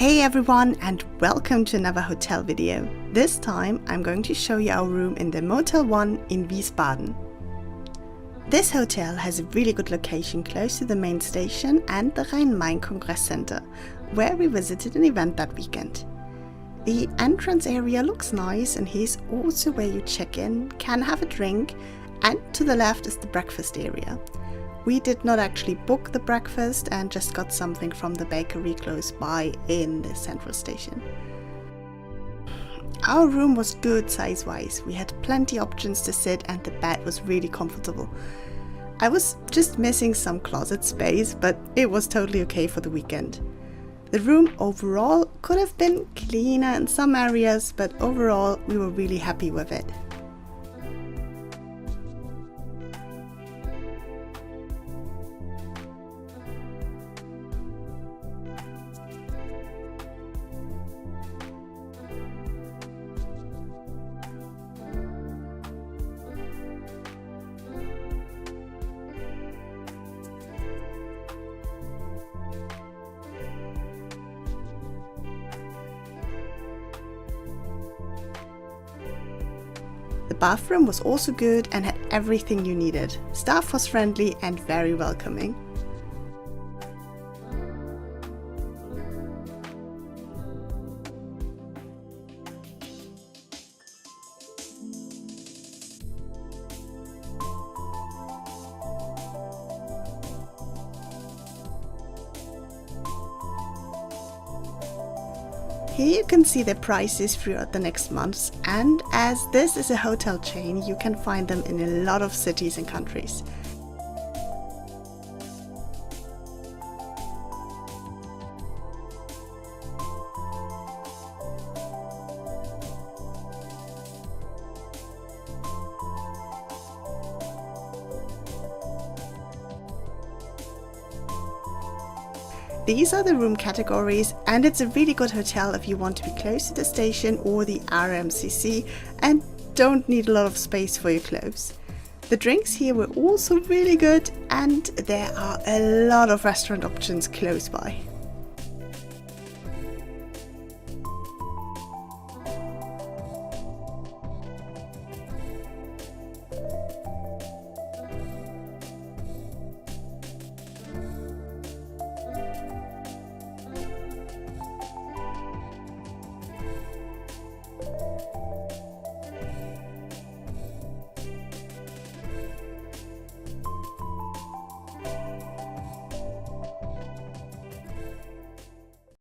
Hey everyone, and welcome to another hotel video. This time I'm going to show you our room in the MotelOne in Wiesbaden. This hotel has a really good location close to the main station and the Rhein-Main-Congress-Centre, where we visited an event that weekend. The entrance area looks nice, and here's also where you check in, can have a drink, and to the left is the breakfast area. We did not actually book the breakfast and just got something from the bakery close by in the central station. Our room was good size-wise. We had plenty options to sit and the bed was really comfortable. I was just missing some closet space, but it was totally okay for the weekend. The room overall could have been cleaner in some areas, but overall we were really happy with it. The bathroom was also good and had everything you needed. Staff was friendly and very welcoming. Here you can see the prices throughout the next months, and as this is a hotel chain, you can find them in a lot of cities and countries. These are the room categories, and it's a really good hotel if you want to be close to the station or the RMCC and don't need a lot of space for your clothes. The drinks here were also really good, and there are a lot of restaurant options close by.